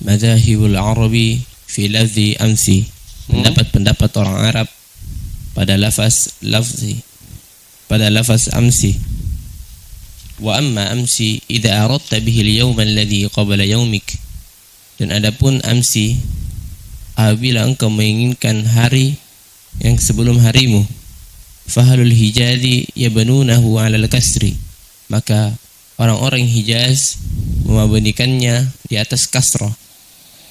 Madzahibul Arabi fi lafzi amsi, pendapat-pendapat orang Arab pada lafaz amsi. Wa amma amsi idza aradta bihi al-yawm alladhi qabla yawmik, dan adapun amsi apabila engkau menginginkan hari yang sebelum harimu, fahalul hijazi yabanunahu 'ala al-kasri, maka orang-orang Hijaz memabnikannya di atas kasrah.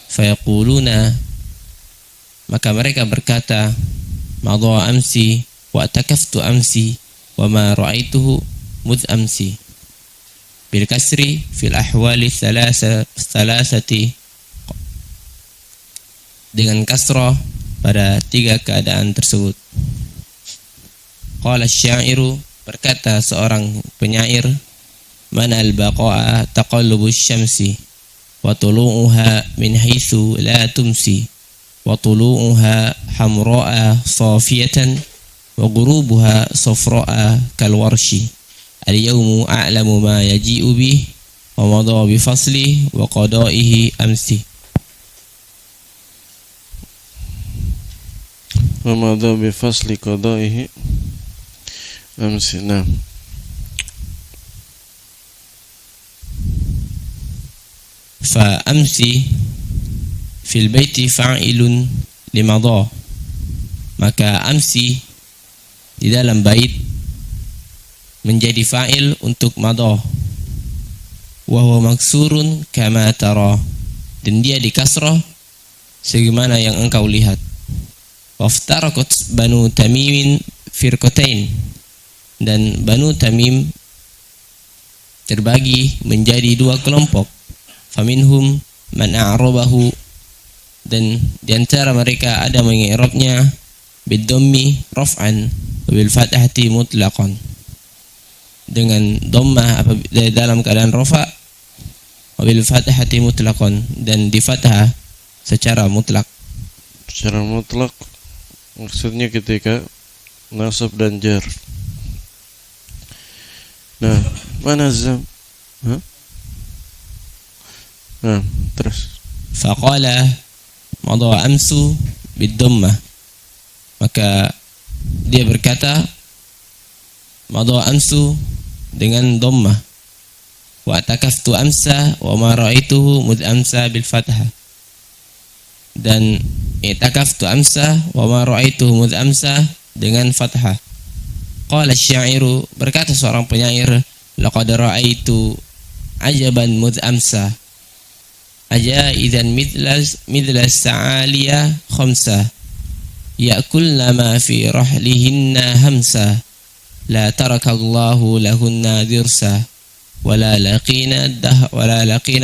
Fayaquluna, maka mereka berkata, madha amsi wa atakaftu amsi wa ma ra'aituhu mudh amsi, bil kasri fil ahwali thalathati, dengan kasrah pada tiga keadaan tersebut. Qala asy-syairu, berkata seorang penyair, mana al-baqa'a taqallubus syamsi wa tulu'uha min haitsu la tumsi wa tulu'uha hamra'a safiyatan wa ghurubuha safra'a kal warshi, al-yawmu a'lamu ma yaji'u bih wa madha bi fasli wa qada'ihi amsi. Wa madha bi fasli qada'ihi amsi. Nah, fa amsi fil baiti fa'ilun limadha, maka amsi di dalam bait menjadi fa'il untuk madha. Wa huwa maksurun kama tara, dan dia dikasrah sebagaimana yang engkau lihat. Waftaraqat Banu Tamimin firqatain, dan Banu Tamim terbagi menjadi dua kelompok. Faminhum man a'rabahu, dan di antara mereka ada mengi'rabnya bid-dhammi raf'an wa bil fathati mutlaqan, dengan dhammah dalam keadaan rafa, wa bil fathati mutlaqan, dan di fathah secara mutlak. Secara mutlak maksudnya ketika nasab dan jar. Nah, mana zam? Nah, terus Faqala madha amsu bid-dhammah, maka dia berkata madha amsu dengan dhammah. Wa takaftu amsa wa ma ra'aituhu mud amsa bil fathah, dan itakaftu amsa wa ma ra'aituhu mud amsa dengan fathah. Qala asy-syairu, berkata seorang penyair, laqad ra'aitu ajaban mud amsa ajaidan midlas sa'aliya khamsa ya'kulna ma fi rahlihinna hamsa la tarakallahu lahunna dirsa wala laqina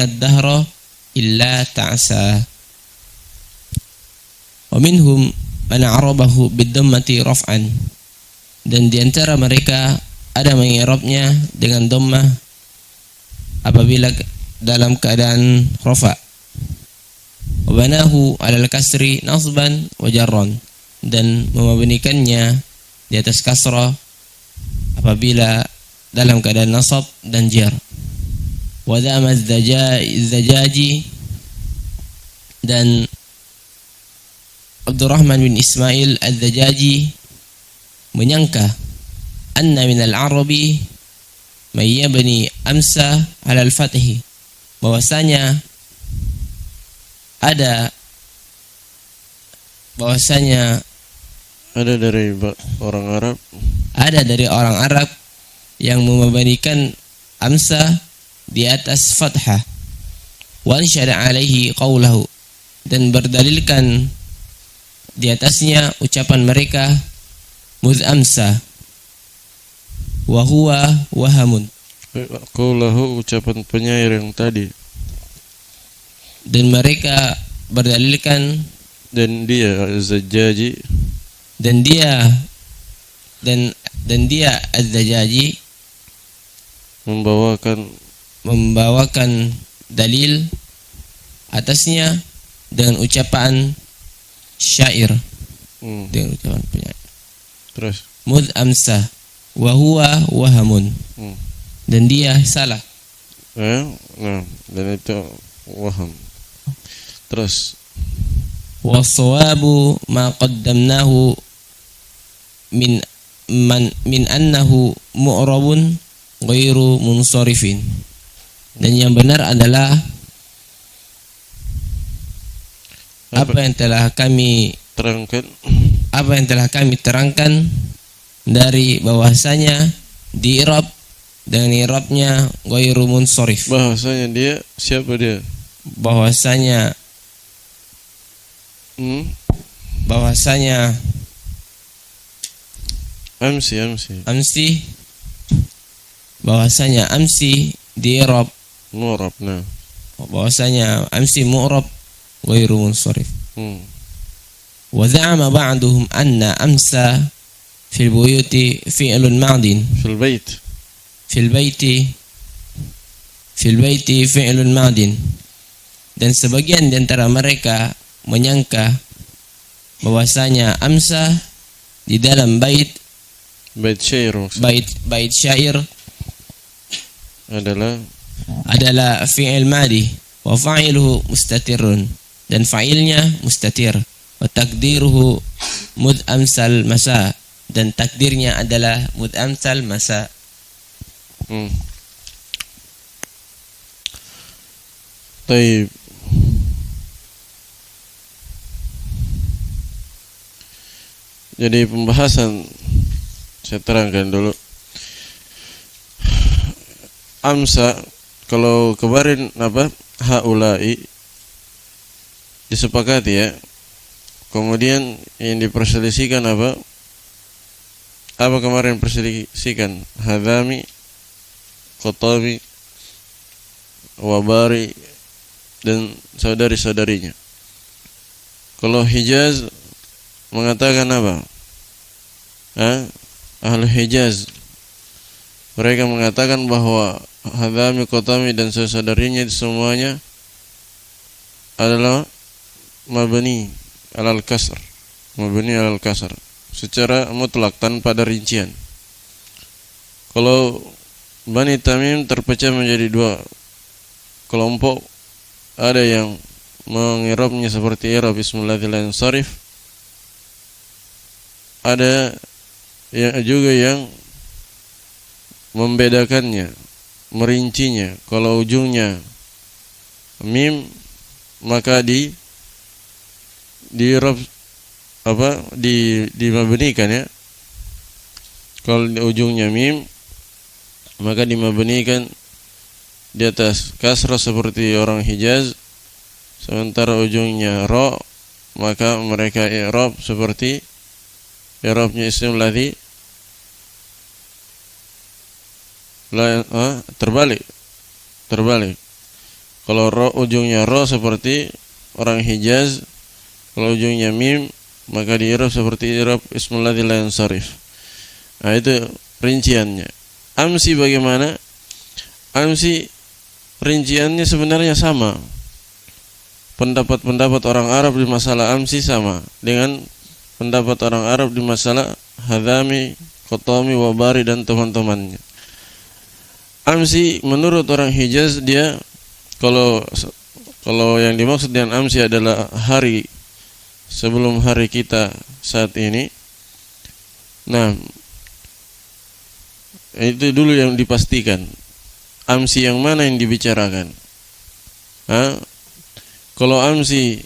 ad-dahra illa ta'sa. Wa minhum man a'rabahu bid-dhammati raf'an, dan di antara mereka ada mengi'rabnya dengan dhammah apabila dalam keadaan rafa. Wa banahu 'alal kasri nasban wa jarran, dan memabnikannya di atas kasrah apabila dalam keadaan nasab dan jar. Wa dhama az-zajaji, dan Abdurrahman bin Ismail az-Zajaji menyangka anna minal arabi may yabni amsa 'alal fathi, bahwasanya ada dari orang Arab yang memabnikan amsa di atas fathah. Wa ansyara alaihi qawlahu, dan berdalilkan di atasnya ucapan mereka mudh amsa wa huwa wahamun, qawlahu ucapan penyair yang tadi, dan mereka berdalilkan, dan dia az-Zajaji, dan dia az-Zajaji membawakan dalil atasnya dengan ucapan syair, dengan ucapan penyair. Terus mudh amsa wa huwa wahamun, dan dia salah. Nah, dan itu waham. Terus wasawabu ma qaddamnahu min annahu mu'rabun ghairu munsharifin. Dan yang benar adalah apa yang telah kami terangkan dari bahwasanya di i'rab dengan i'rabnya ghairu munsharif. Bahwasanya dia siapa dia? Bahwasanya amsi bahwasanya amsi di i'rab mu'rab. Nah, bahwasanya amsi mu'rab ghairu munsharif. Wa za'ama ba'duhum anna amsa fil buyuti fi'lun ma'din fil baiti fi'lun ma'din. Dan sebagian di antara mereka menyangka bahwasanya amsa di dalam bait syair adalah fi'il madi wa fa'iluhu mustatirun, dan fa'ilnya mustatir, wa takdiruhu mud amsal masa, dan takdirnya adalah mud amsal masa. Baik. Jadi pembahasan saya terangkan dulu. Amsa, kalau kemarin haulai disepakati ya. Kemudian yang diperselisihkan apa kemarin perselisihkan? Hadami, Qatabi, Wabari dan saudari-saudarinya. Kalau Hijaz mengatakan apa? Ahlu Hijaz, mereka mengatakan bahwa Hadami, Qatami dan saudarinya semuanya adalah mabni alal kasr secara mutlak tanpa ada rincian. Kalau Bani Tamim terpecah menjadi dua kelompok, ada yang mengirabnya seperti i'rab bismillahirrahmanirrahim, ada juga yang membedakannya, merincinya. Kalau ujungnya mim maka i'rab dimabnikan ya. Kalau ujungnya mim maka dimabnikan di atas kasrah seperti orang Hijaz. Sementara ujungnya ra maka mereka i'rab seperti i'rabnya isim ladzi terbalik. Kalau ujungnya ra seperti orang Hijaz, kalau ujungnya mim maka di i'rab seperti i'rab ismul ladzi la yansarif. Nah, itu rinciannya. Amsi bagaimana? Amsi rinciannya sebenarnya sama. Pendapat orang Arab di masalah amsi sama dengan pendapat orang Arab di masalah Hadami, Qatami, Wabari dan teman-temannya. Amsi menurut orang Hijaz, dia kalau yang dimaksud dengan amsi adalah hari sebelum hari kita saat ini. Nah, itu dulu yang dipastikan. Amsi yang mana yang dibicarakan? Kalau amsi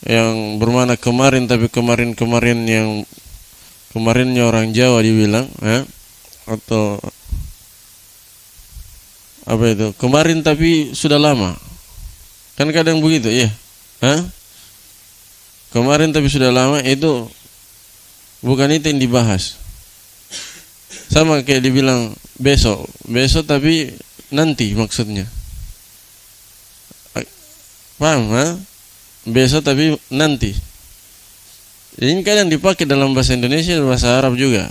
yang bermakna kemarin, tapi kemarin yang kemarinnya orang Jawa dibilang, atau apa itu? Kemarin tapi sudah lama. Kan kadang begitu ya. Kemarin tapi sudah lama, itu bukan itu yang dibahas. Sama kayak dibilang besok tapi nanti maksudnya. Paham? Besok tapi nanti. Ini kadang dipakai dalam bahasa Indonesia dan bahasa Arab juga.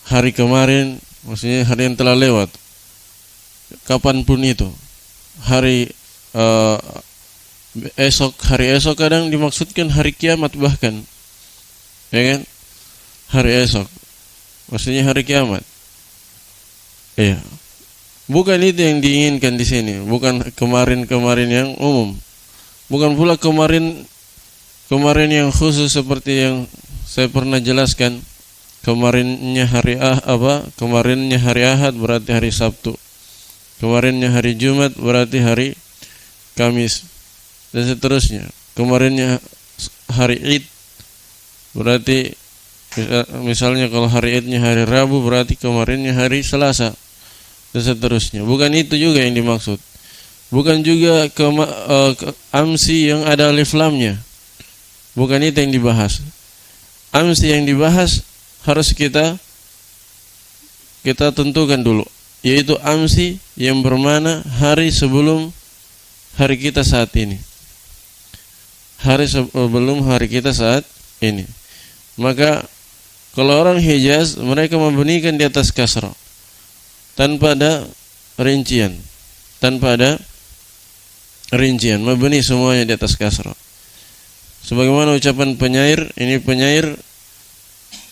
Hari kemarin maksudnya hari yang telah lewat. Kapanpun itu. Hari esok kadang dimaksudkan hari kiamat bahkan. Ya kan? Hari esok. Maksudnya hari kiamat. Iya. Bukan itu yang diinginkan di sini, bukan kemarin yang umum. bukan pula kemarin yang khusus seperti yang saya pernah jelaskan. Kemarinnya hari Ahad berarti hari Sabtu. Kemarinnya hari Jumat berarti hari Kamis, dan seterusnya. Kemarinnya hari Id berarti misalnya kalau hari Idnya hari Rabu berarti kemarinnya hari Selasa, dan seterusnya. Bukan itu juga yang dimaksud. Bukan juga amsi yang ada alif lamnya. Bukan itu yang dibahas. Amsi yang dibahas harus kita tentukan dulu, yaitu amsi yang bermana hari sebelum hari kita saat ini. Hari sebelum hari kita saat ini. Maka kalau orang Hijaz, mereka membunyikan di atas kasrah tanpa ada rincian, membunyi semuanya di atas kasrah. Sebagaimana ucapan penyair, ini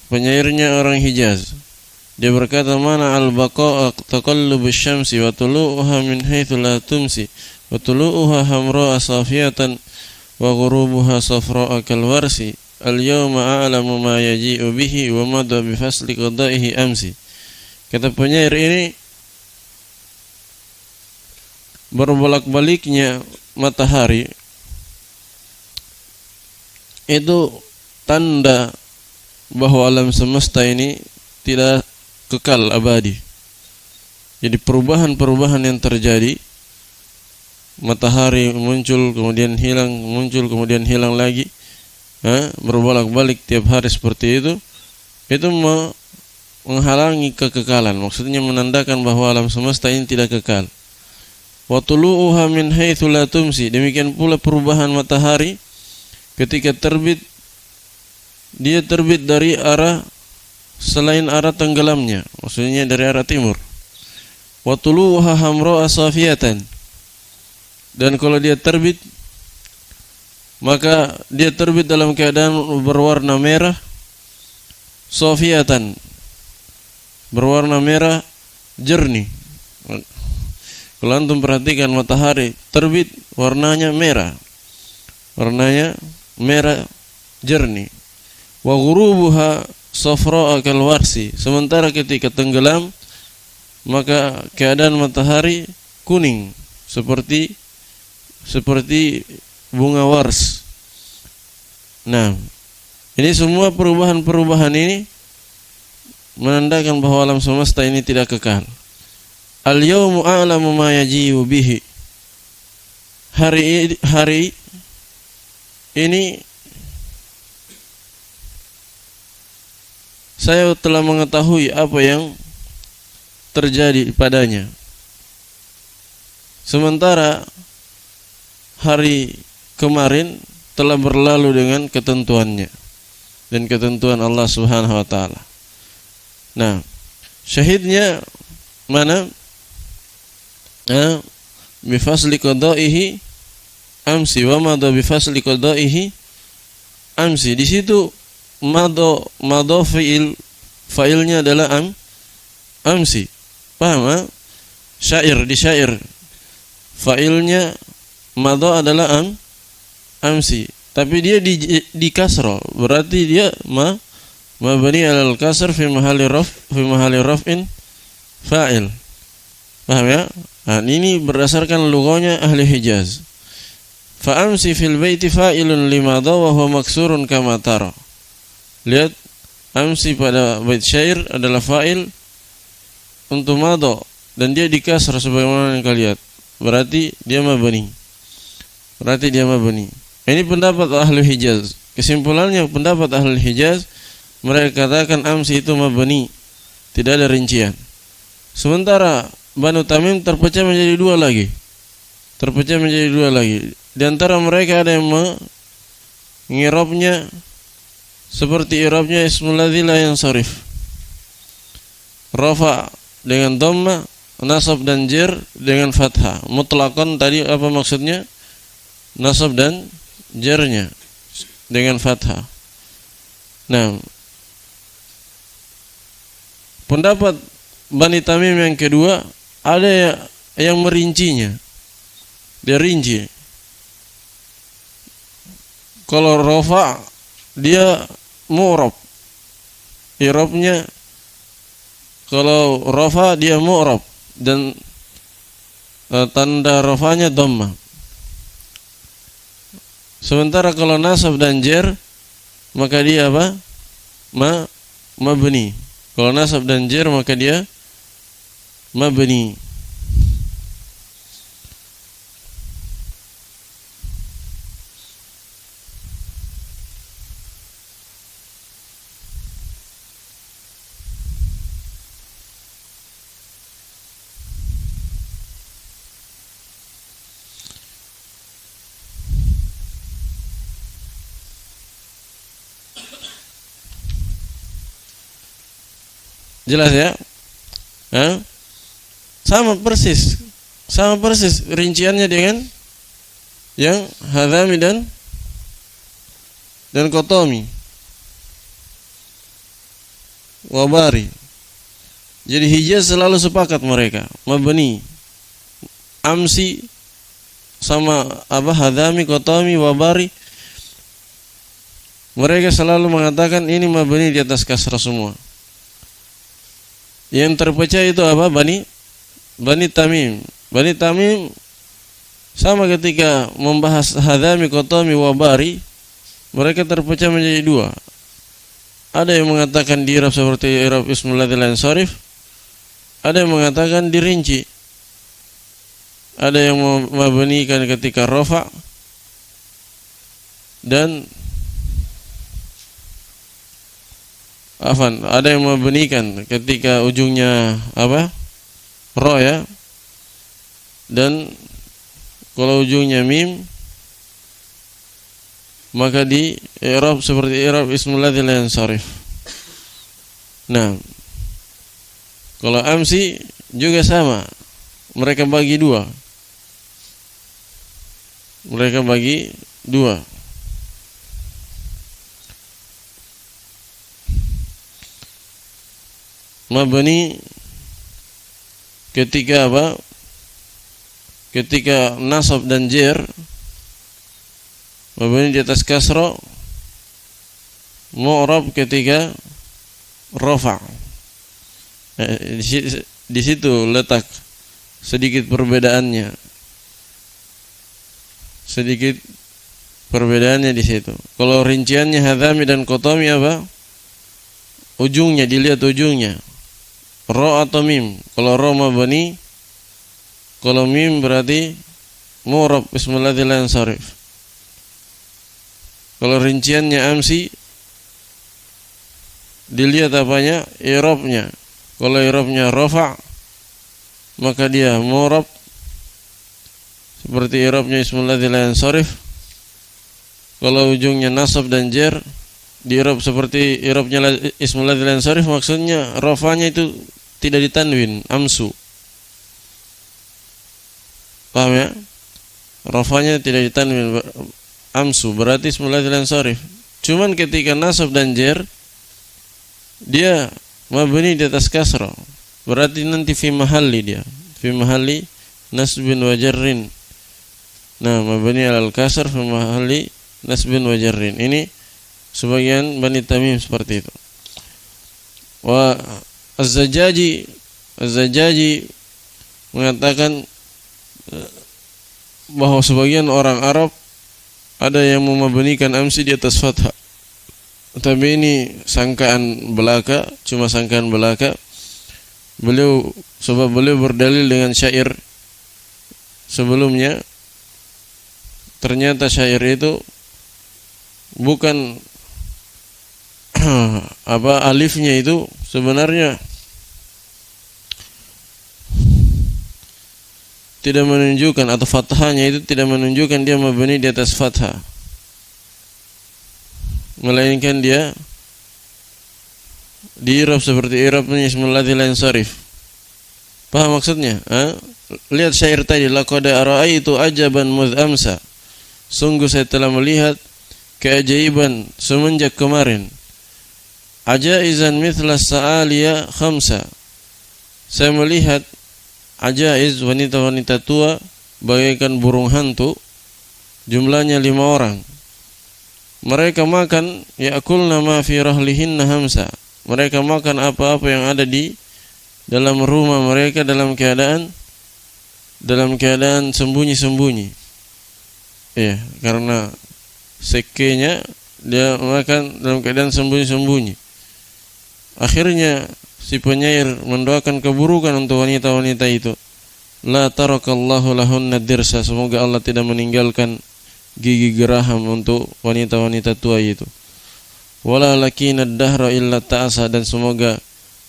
penyairnya orang Hijaz. Dia berkata, mana al-baqa taqallubus syamsi wa tulu'uha min haitsu la tumsi wa tulu'uha hamra safiyatan wa ghurubuha safra'a kal warsi al-yawma a'lamu ma yaji'u bihi wa madha bi fasli qada'ihi amsi. Kata penyair ini, berbolak-baliknya matahari itu tanda bahwa alam semesta ini tidak kekal abadi. Jadi perubahan-perubahan yang terjadi, matahari muncul kemudian hilang, muncul kemudian hilang lagi, berbolak-balik tiap hari seperti itu menghalangi kekekalan. Maksudnya menandakan bahwa alam semesta ini tidak kekal. Wa tulu'uha min haitsu la tumsi. Demikian pula perubahan matahari ketika terbit, dia terbit dari arah selain arah tenggelamnya, maksudnya dari arah timur. Wa tuluha hamra safiyatan. Dan kalau dia terbit, maka dia terbit dalam keadaan berwarna merah, safiyatan, berwarna merah jernih. Kalau antum perhatikan matahari terbit warnanya merah jernih. Wa ghurubuha safra'a kal warsi. Sementara ketika tenggelam, maka keadaan matahari kuning seperti bunga wars. Nah, ini semua perubahan-perubahan ini menandakan bahwa alam semesta ini tidak kekal. Al-yawmu a'lamu ma yaji'u bihi. Hari ini saya telah mengetahui apa yang terjadi padanya. Sementara hari kemarin telah berlalu dengan ketentuannya dan ketentuan Allah Subhanahu wa taala. Nah, syahidnya mana? Bifasli qada'ihi amsi wa madha bifasli qada'ihi amsi. Di situ madha fa'ilnya adalah amsi. Paham? Syair, di syair fa'ilnya madha adalah amsi, tapi dia di kasra, berarti dia mabni alal kasr fi mahalli raf'in fa'il. Paham ya? Nah, ini berdasarkan lugahnya ahli Hijaz. Fa amsi fil baiti fa'ilun limadha wa huwa maksurun kama tara. Lihat, amsi pada bait syair adalah fa'il untuk madha dan dia di kasr sebagaimana yang kalian lihat. Berarti dia mabni. Ini pendapat ahli Hijaz. Kesimpulannya pendapat ahli Hijaz, mereka katakan amsi itu mabni, tidak ada rincian. Sementara Banu Tamim terpecah menjadi dua lagi. Di antara mereka ada yang mengirabnya seperti irabnya ismul ladzi la yansarif. Rafa dengan dhamma, nasab dan jar dengan fathah. Mutlaqan tadi apa maksudnya? Nasab dan jarnya dengan fathah. Nah, pendapat Bani Tamim yang kedua, ada yang merincinya. Dia rinci. Kalau rofa dia mu'rab. I'rabnya kalau rofa dia mu'rab dan tanda rofanya dhamma. Sementara kalau nasab dan jer maka dia apa? Mabni. Kalau nasab dan jer maka dia mabni. Jelas ya? Sama persis rinciannya dengan yang hadami dan qatomi wabari. Jadi Hijaz selalu sepakat mereka mabni. Amsi sama hadami, qatomi, wabari, mereka selalu mengatakan ini mabni di atas kasrah semua. Yang terpecah itu Bani Tamim. Bani Tamim sama ketika membahas hadami, qatomi, wabari, mereka terpecah menjadi dua. Ada yang mengatakan di i'rab seperti i'rab ismul ladzil ansharif, ada yang mengatakan dirinci. Ada yang mabnikan ketika rafa dan ada yang mabnikan ketika ujungnya ro ya, dan kalau ujungnya mim maka di i'rab seperti i'rab ismul ladzil ansharif. Nah, kalau amsi juga sama, mereka bagi dua. Mabni ketika ketika nasab dan jer, mabni di atas kasra, mu'rab ketika rafa. Di situ letak sedikit perbedaannya. Di situ. Kalau rinciannya hadami dan qatomi ujungnya, dilihat ujungnya. Ro atau mim. Kalau ro mabni, kalau mim berarti mu'rab ismul ladzil ansharif. Kalau rinciannya amsi, dilihat i'rabnya. Kalau i'rabnya rafa, maka dia mu'rab seperti i'rabnya ismul ladzil ansharif. Kalau ujungnya nasab dan jer, di i'rab seperti i'rabnya ismul ladzil ansharif, maksudnya rafanya itu tidak ditanwin, amsu. Paham ya? Rafanya tidak ditanwin, amsu, berarti ismul ladzil ansharif. Cuman ketika nasab dan jer dia mabni di atas kasrah, berarti nanti fi mahalli nasbin wa jarrin. Nah, mabni alal kasr fi mahalli nasbin wa jarrin. Ini sebagian Bani Tamim seperti itu. Wa Az-Zajjaji mengatakan bahwa sebagian orang Arab ada yang memabnikan amsi di atas fathah. Tapi ini sangkaan belaka, cuma sangkaan belaka. Sebab beliau berdalil dengan syair sebelumnya. Ternyata syair itu bukan alifnya itu sebenarnya tidak menunjukkan, atau fathahnya itu tidak menunjukkan dia mabni di atas fathah, melainkan dia di i'rab seperti i'rabnya ismul ladzil ansharif. Paham maksudnya? Lihat syair tadi, laqad ara'aitu ajaban mudz amsa, sungguh saya telah melihat keajaiban semenjak kemarin. Ajaizan mithla sa'aliya khamsa, saya melihat ajaiz, wanita-wanita tua bagaikan burung hantu, jumlahnya 5 orang. mereka makan ya'kulna ma fi rahlihinna hamsa. Mereka makan apa-apa yang ada di dalam rumah mereka dalam keadaan sembunyi-sembunyi. Ya, karena sekenya dia makan dalam keadaan sembunyi-sembunyi. Akhirnya si penyair mendoakan keburukan untuk wanita-wanita itu. La tarakallahu lahunna dirsa. Semoga Allah tidak meninggalkan gigi geraham untuk wanita-wanita tua itu. Wala lakina dahra illa ta'asa. Dan semoga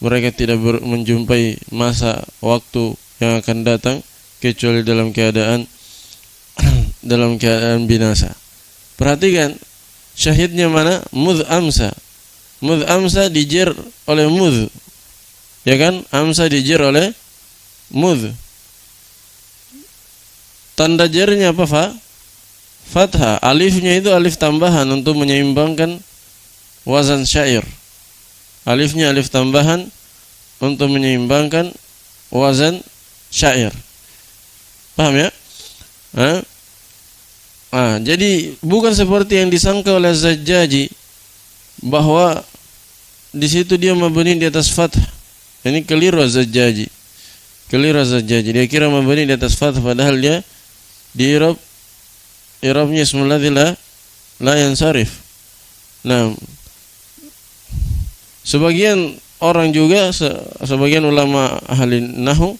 mereka tidak menjumpai masa waktu yang akan datang kecuali dalam keadaan binasa. Perhatikan syahidnya mana? Mudh amsa. Mudh amsa dijer oleh mudh, ya kan? Amsa dijer oleh mudh. Tanda jernya apa, fathah. Alifnya itu alif tambahan untuk menyeimbangkan wazan syair. Alifnya alif tambahan untuk menyeimbangkan wazan syair. Paham ya? Jadi bukan seperti yang disangka oleh Zajjaji bahwa di situ dia mabni di atas fathah. Ini keliru Zajjaji. Dia kira mabni di atas fathah padahal dia di i'rabnya ismul ladzi la yansarif. Nah, sebagian orang juga, sebagian ulama ahli nahwu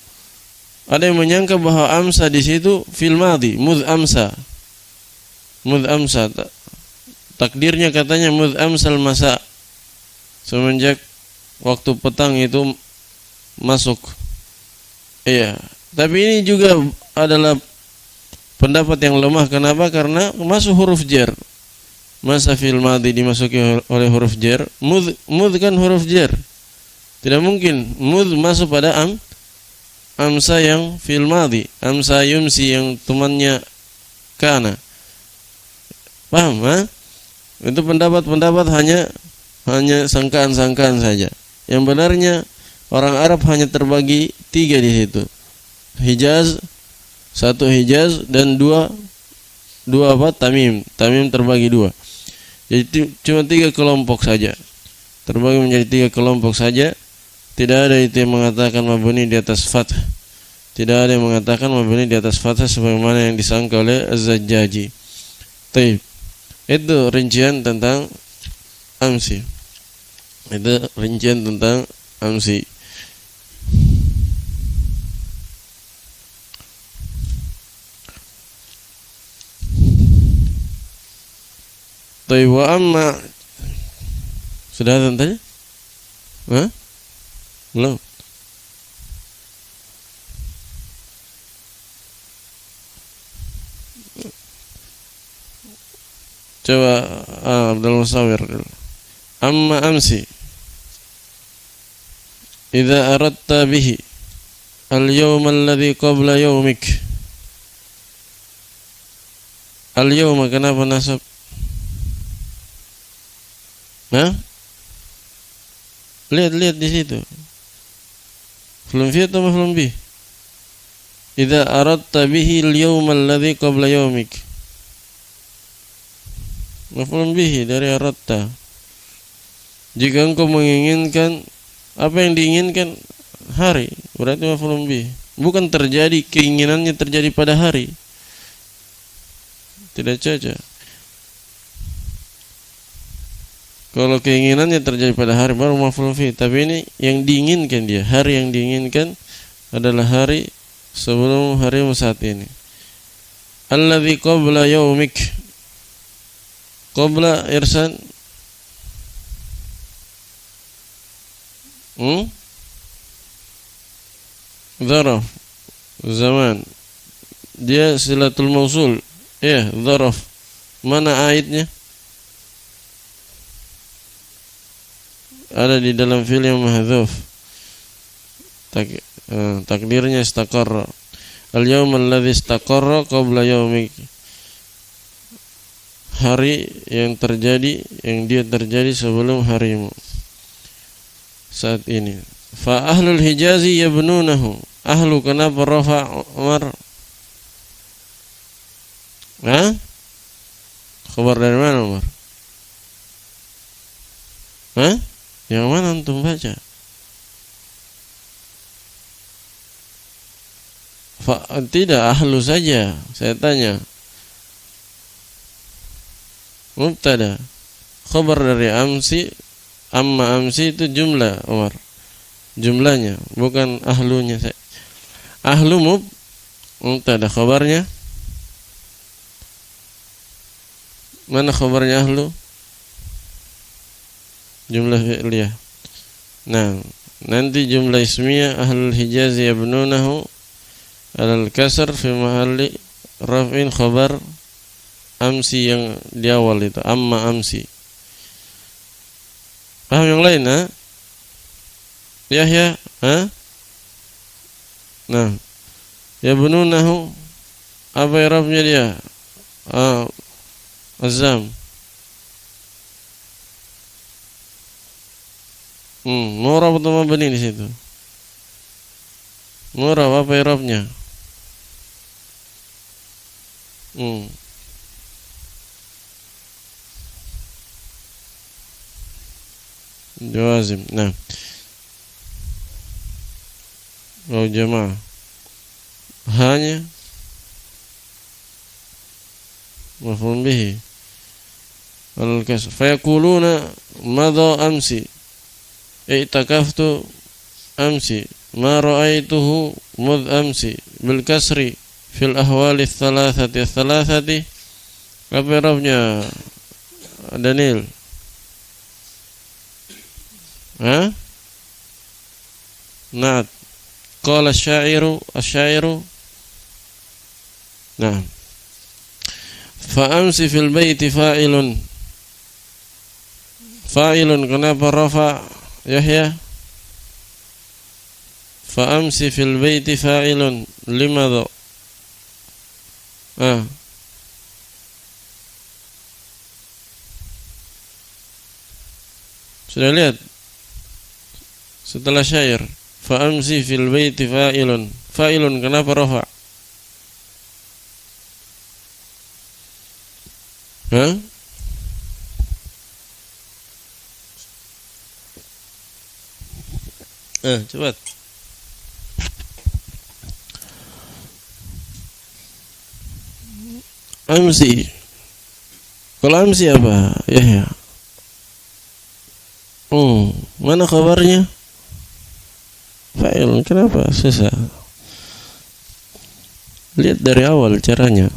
ada yang menyangka bahwa amsa di situ fil madhi, mudh amsa. Takdirnya katanya mudh amsal masa, semenjak waktu petang itu masuk. Iya, tapi ini juga adalah pendapat yang lemah. Kenapa? Karena masuk huruf jar. Masa fil madhi dimasuki oleh huruf jar. Mudh kan huruf jar. Tidak mungkin mudh masuk pada amsa yang fil madhi. Amsa yumsi yang temannya kana. Paham? Itu pendapat-pendapat hanya sangkaan-sangkaan saja. Yang benarnya orang Arab hanya terbagi 3 di situ. Hijaz, 1 Hijaz dan 2 apa? Tamim. Tamim terbagi 2. Jadi cuma 3 kelompok saja. Terbagi menjadi 3 kelompok saja. Tidak ada itu yang mengatakan mabni di atas fathah. Tidak ada yang mengatakan mabni di atas fathah sebagaimana yang disangka oleh Az-Zajjaji. Taib. Itu rincian tentang amsi. Taib wa amma. Sudah tadi? Belum. Coba Abdul Musawir. Amma amsi idza aradta bihi al-yawm alladhi qabla yawmik. Al-yawma kenapa nasab? Lihat di situ. Belum fi atau belum bi? Idza aradta bihi al-yawm alladhi qabla yawmik. Maf'ulun bihi dari aradta. Jika engkau menginginkan apa yang diinginkan hari, berarti maf'ulun bihi. Bukan terjadi, keinginannya terjadi pada hari. Tidak cocok. Kalau keinginannya terjadi pada hari baru maf'ulun bihi. Tapi ini yang diinginkan dia, hari yang diinginkan adalah hari sebelum harimu saat ini. Alladzi qabla yaumik. Qabla irsan Zaraf zaman. Dia silatul mausul. Ya, zaraf. Mana aidnya? Ada di dalam fi'il yang mahdzuf. Takdirnya istaqarra. Al-yawm alladhi istaqarra qabla yaumik. Hari yang dia terjadi sebelum harimu saat ini. Fa ahlul hijazi yabnunahu. Ahlu kenapa rafa Umar? Khabar dari mana Umar? Hah? Yang mana antum baca? Tidak, ahlu saja. Saya tanya. Mubtada. Khabar dari amsi. Amma amsi itu jumlah, Umar. Jumlahnya, bukan ahlunya. Ahlu mubtada. Khabarnya. Mana khabarnya ahlu? Jumlah fi'liyah. Nah, nanti jumlah ismiyah ahlul Hijaz yabnunahu alal kasr fi mahalli raf'in khabar amsi yang di awal itu, amma amsi. Paham yang lain, ha? Yahya, ha? Nah, yabnunahu apa i'rabnya dia? Azam. Murab atau mabni di situ? Murab apa i'rabnya? Jawazim. Nah. Jamaah. Hanya mafhum bihi. Al-kasr. Fayaquluna madha amsi. I'takaftu amsi. Ma ra'aituhu mudh amsi. Bil kasri fil ahwali thalathati. Apa i'rabnya, Daniel? Ha? Na'at. Qala asy-syairu. Nah. Fa amsi fil baiti fa'ilun. Fa'ilun, kenapa rafa, Yahya? Fa amsi fil baiti fa'ilun. Limadha? Sudah lihat? Setelah syair, fa amsi fil baiti fa'ilun. Fa'ilun, kenapa rafa? Cepat. Amsi. Kalau amsi apa? Ya. Mana kabarnya? Fa'il, kenapa susah? Lihat dari awal caranya.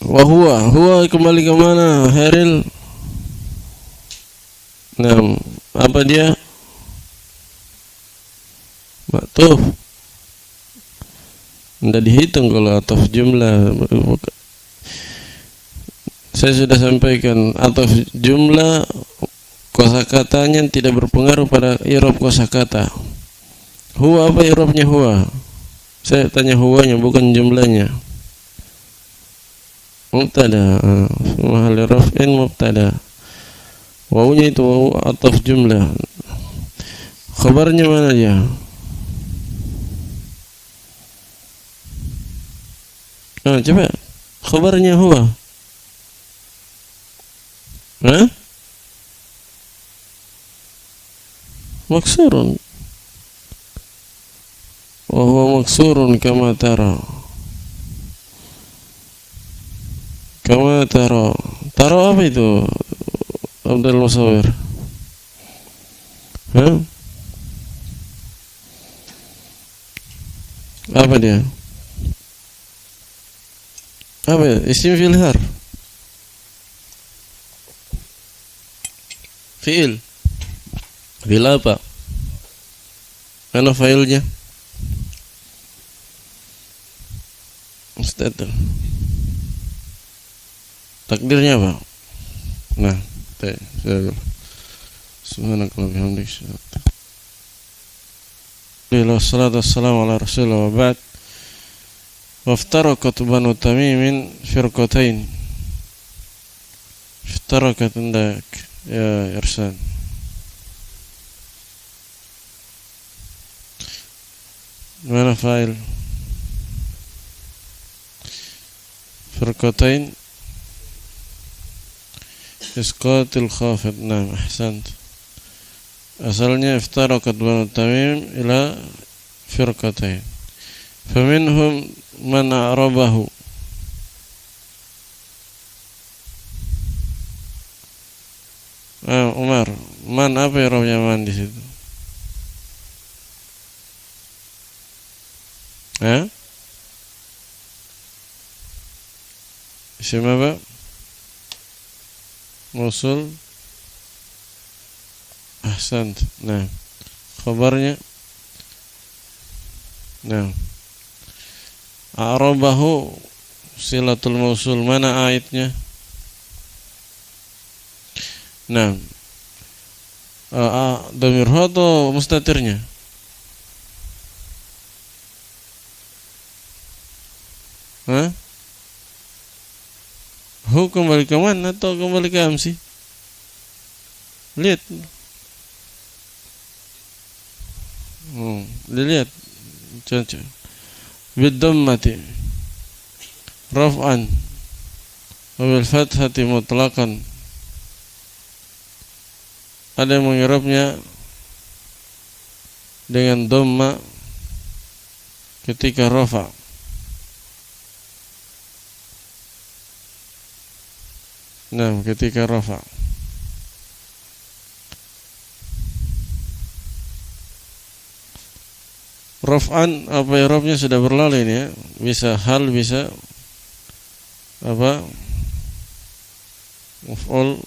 Huwa kembali ke mana, Heril? Nah, apa dia? Maktuf. Tidak dihitung kalau ataf jumlah. Saya sudah sampaikan, ataf jumlah kosakatanya tidak berpengaruh pada i'rab kosakata. Huwa apa i'rabnya huwa? Saya tanya huwanya, bukan jumlahnya. Mubtada, mahal raf'in mubtada. Wawunya itu wawu ataf jumlah. Khabarnya mana dia? Coba. Khabarnya huwa. Maksurun. Wa huwa maksurun kama tara. Kama tara. Tara apa itu, Abdul Musawir? Apa dia? Apa ya? Isim fi'il harf. Fi'il. Fi'il apa? Mana fa'ilnya? Mustatir. Takdirnya apa? Nah, subhanakallah bihamdik. Wassalatu wassalamu ala rasulillah wa ba'd. Waftarakat Banu Tamim firqatain. Iftarakat indak ya Irsan. Mana fa'il? Firqatain isqatil khafid. Nah, ahsant. Asalnya iftarakat Banu Tamim ila firqatain. Faminhum man a'rabahu. Umar, man apa i'rabnya man di situ? Isim apa? Mausul. Ahsant. Nah, khabarnya. Nah, a'rabahu silatul mausul, mana aitnya? Nah, dhamir atau mustatirnya? Hu kembali ke mana atau kembali ke amsi? Lihat. Dilihat. Contoh. Biddammati raf'an wa bil fathati mutlaqan. Ada yang mengirabnya dengan dhamma ketika rafa'. Nah, ketika rafa'. Raf'an apa i'rabnya sudah berlalu ini ya. Bisa hal, bisa apa? Maf'ul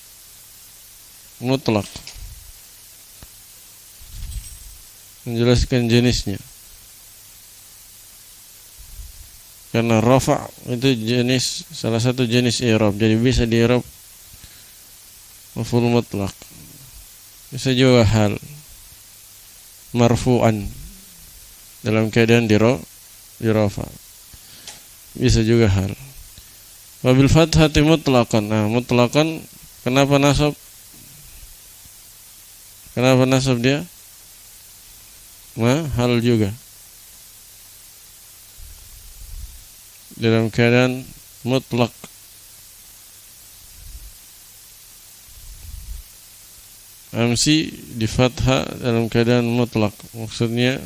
mutlaq. Menjelaskan jenisnya. Karena rafa' itu jenis, salah satu jenis i'rab. Jadi bisa di-i'rab maf'ul mutlaq. Bisa juga hal marfu'an dalam keadaan di rafa'. Bisa juga hal. Wabil fathati mutlaqan. Nah, mutlaqan kenapa nasab? Kenapa nasab dia? Hal juga. Dalam keadaan mutlak. Amsi di fathah dalam keadaan mutlak. Maksudnya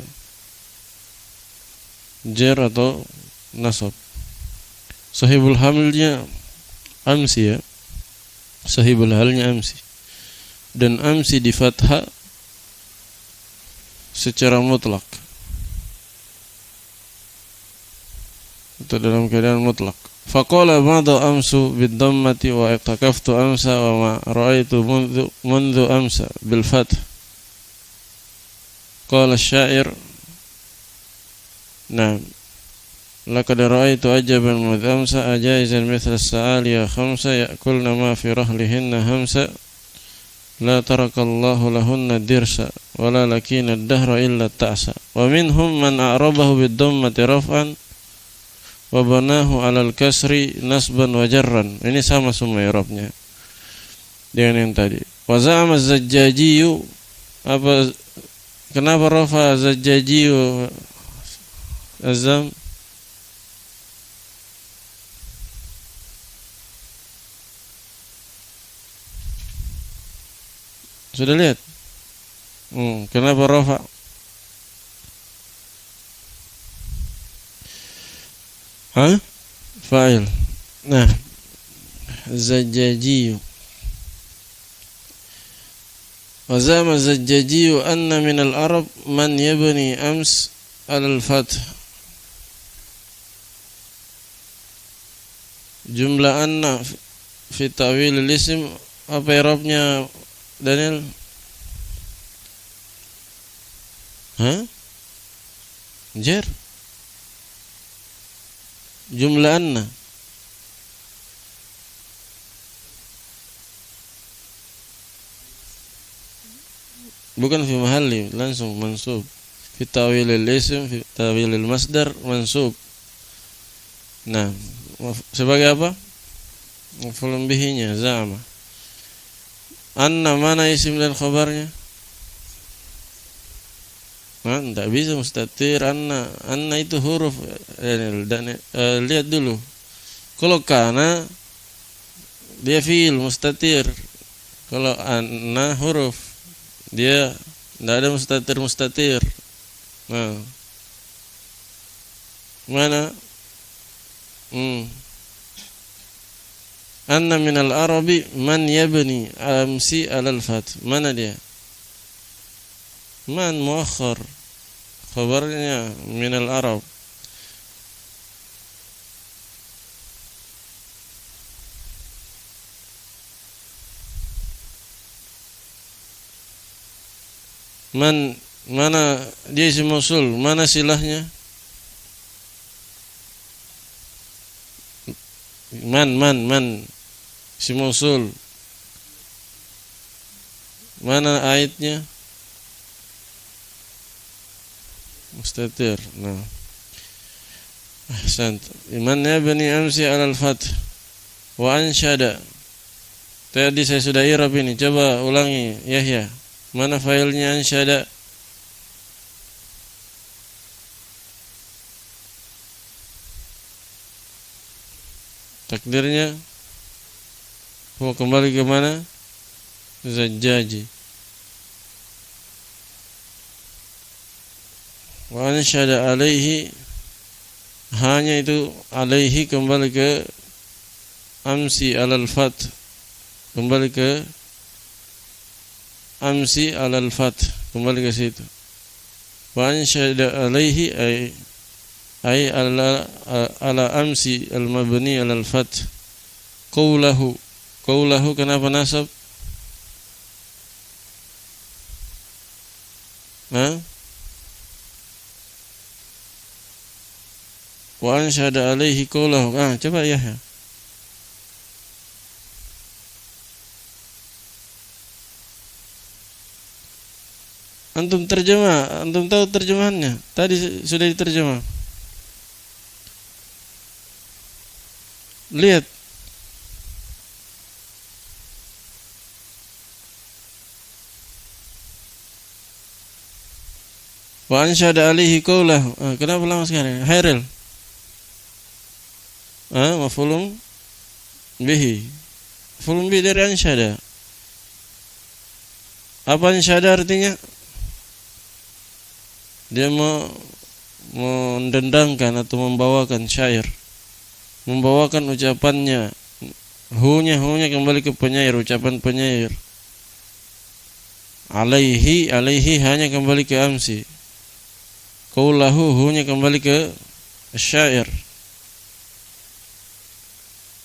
jar atau nasab. Sahibul hamilnya amsi ya. Sahibul halnya amsi. Dan amsi di fathah secara mutlak. Itu dalam keadaan mutlak. Faqala ba'da amsu bid-dhammati wa iqtakaftu amsa wa ma ra'aitu mundu amsa bil fath. Qala asy-syair, "Nah, laqad ra'aitu ajaban mudh amsa ajaizan mithla as-sa'aliya khamsa ya'kulna ma fi rahlihinna hamsa la tarakallahu lahunna dirsa wala lakina ad-dahra illa ta'sa wa minhum man a'rabahu bid-dhammati raf'an wa banahu 'alal kasri nasban wa jarran." Ini sama semua i'rabnya dengan yang tadi. Wa za'ama az-Zajjaji, apa kenapa rafa az-Zajjaji azam? Sudah lihat? Kenapa rafa? Fa'il. Nah, Zajjaji. Wa zama Zajjaji anna min al-arab man yabni ams al-fath. Jumlah anna fi ta'wil al-ism, apa i'rabnya Daniel? Jar. Jumlah anna. Bukan fi mahalli, langsung mansub. Fi ta'wil al-ism, fi ta'wil al-masdar mansub. Nah, sebagai apa? Maf'ul bihi-nya za'ama. Anna mana isim dan khabarnya? Tidak bisa mustatir. Anna itu huruf. Lihat dulu. Kalau kana dia fi'il mustatir, Kalau anna huruf, dia tidak ada mustatir. Nah, mana? Anna minal arabi man yabni amsi alal fath. Mana dia? Man muakhar. Khabarnya minal arab. Man, mana dia isim mausul? Mana silahnya? Man isim mausul. Mana aitnya? Mustatir. Nah, ahsant. Man yabni amsi alal fath wa ansyada. Tadi saya sudah i'rab ini. Coba ulangi, Yahya. Mana failnya ansyada? Takdirnya mau kembali ke mana? Zajjaji. Wa ansyada alaihi, hanya itu alaihi kembali ke amsi alal fath, kembali ke amsi alal fath, kembali ke situ. Wa ansyada alaihi ay ala amsi al mabni alal fath. Qawlahu kenapa nasab? Wa ansyada alaihi qawlahu. Coba ya. Antum terjemah, antum tahu terjemahannya? Tadi sudah diterjemah. Lihat. Wa ansyada alaihi qawlahu. Kenapa lama sekali? Hairil. Maf'ulun bihi. Maf'ulun bihi dari ansyada. Apa ansyada artinya? Dia mendendangkan atau membawakan syair, membawakan ucapannya, hunya kembali ke penyair, ucapan penyair. Alaihi hanya kembali ke amsi. Qawlahu hunya kembali ke syair.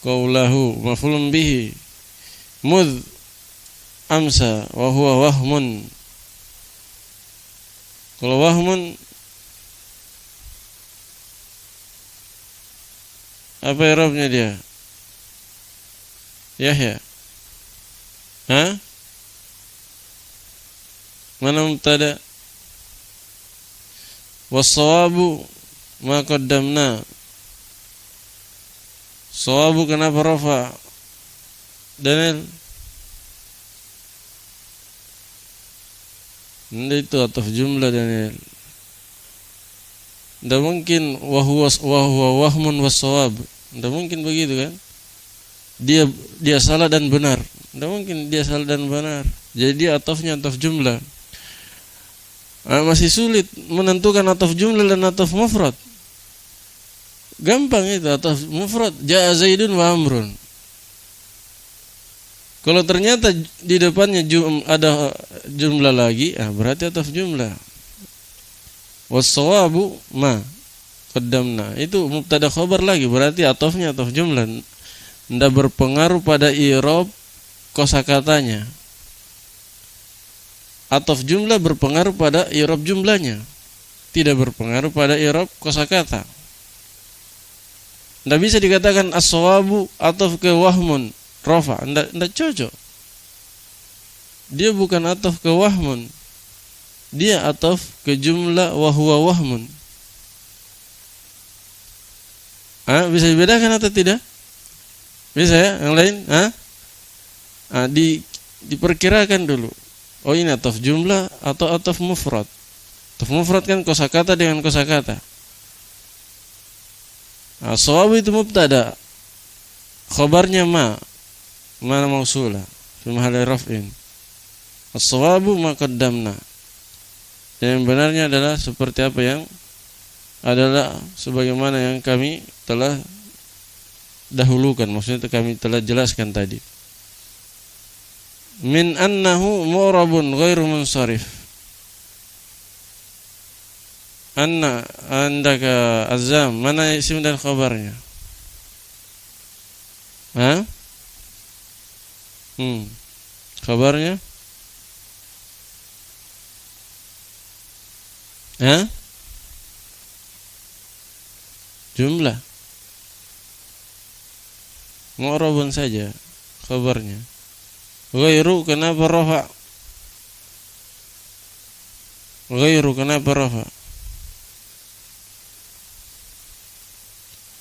Qawlahu maf'ulun bihi mudh amsa wa huwa wahmun. Kalau wahmun, apa i'rabnya dia? Yahya. Mana mubtada? Was-shawabu ma qaddamna. Shawabu kenapa rafa? Daniel. Itu ataf jumlah Daniel. Tidak mungkin wahwa wahmun was-shawab. Tidak mungkin begitu kan? Dia salah dan benar. Tidak mungkin dia salah dan benar. Jadi atafnya ataf jumlah. Masih sulit menentukan ataf jumlah dan ataf mufrad. Gampang itu ataf mufrad. Ja'a Zaidun wa Amrun. Kalau ternyata di depannya ada jumlah lagi, berarti ataf jumlah. Was-shawabu ma qaddamna. Itu mubtada khabar lagi, berarti atafnya ataf jumlah. Tidak berpengaruh pada i'rab kosakatanya. Ataf jumlah berpengaruh pada i'rab jumlahnya, tidak berpengaruh pada i'rab kosakata. Tidak bisa dikatakan as-shawabu ataf ke wahmun rafa, tidak cocok. Dia bukan ataf ke wahmun, dia ataf ke jumlah wa huwa wahmun. Bisa dibedakan atau tidak? Bisa ya? Yang lain? Diperkirakan dulu. Oh, ini ataf jumlah atau ataf mufrad. Ataf mufrad kan kosakata dengan kosakata. Shawab itu mubtada, khabarnya mana mausulah. fi mahalli raf'in. As-shawabu ma qaddamna. Yang benarnya adalah seperti apa yang adalah sebagaimana yang kami telah dahulukan, maksudnya kami telah jelaskan tadi. Min annahu mu'rabun ghairu munsharif. Anna andaka azam, mana isim dan khabarnya? Hah? Khabarnya? Hah? Jumlah. Mu'rabun saja khabarnya. Ghairu kenapa rafa? Ghairu kenapa rafa?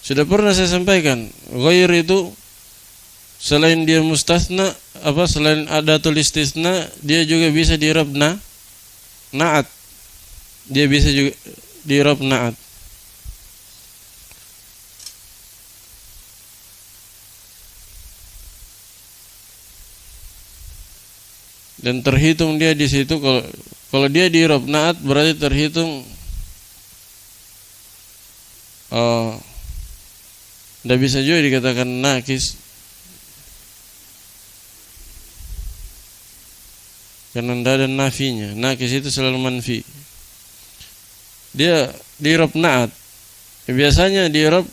Sudah pernah saya sampaikan, ghair itu selain dia mustasna, selain adatul istisna, dia juga bisa di-i'rab na'at. Dia bisa juga di-i'rab na'at. Dan terhitung dia di situ, kalau dia di-i'rab na'at berarti terhitung tidak bisa juga dikatakan nakis, karena tidak ada nafinya. Nakis itu selalu manfi. Dia di-i'rab na'at. Biasanya di-i'rab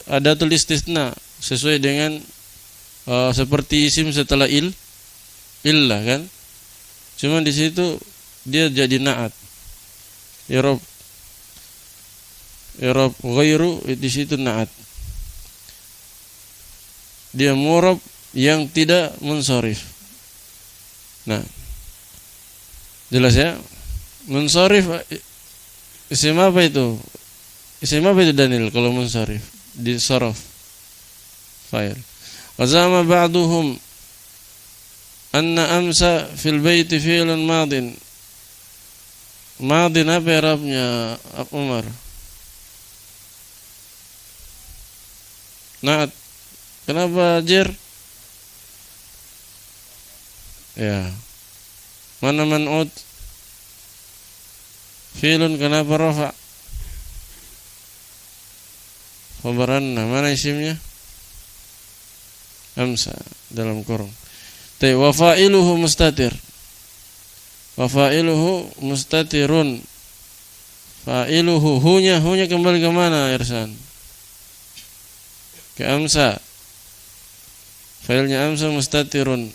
adatul istisna sesuai dengan seperti isim setelah illah kan. Cuma di situ dia jadi na'at. I'rab ghairu di situ na'at. Dia mu'rab yang tidak munsharif. Nah, jelas ya? Munsharif isim apa itu? Isim apa itu Daniel kalau munsharif? Di saraf fa'il. Wa zama ba'duhum anna amsa fil baiti fi'lun madin. Madin apa i'rabnya Umar? Na'at. Kenapa jer? Ya. Mana man'ud? Fi'lun kenapa rafa? Khabaranna. Mana isimnya? Amsa dalam kurung. Wa fa'iluhu mustatir. Wa fa'iluhu mustatirun. Fa'iluhu hunya kembali ke mana Irsan? Ke amsa. Failnya amsa mustatirun.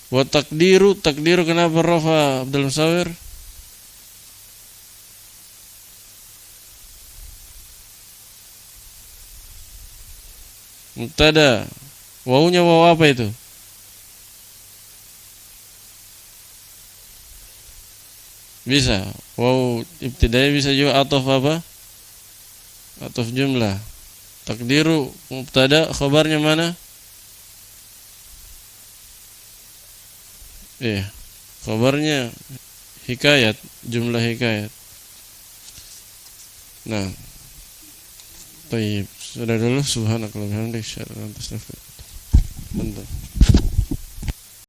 Wa takdiru kenapa rafa Abdul Musawir? Mubtada. Wawunya waw apa itu? Bisa. Waw ibtidai bisa juga ataf apa? Ataf jumlah. Takdiru mubtada, khabarnya mana? Khabarnya hikayat, jumlah hikayat. Nah, baik, sudah dulu. Subhanakallahumma wa bihamdika asyhadu an la ilaha illa anta astaghfiruka wa atubu ilaik.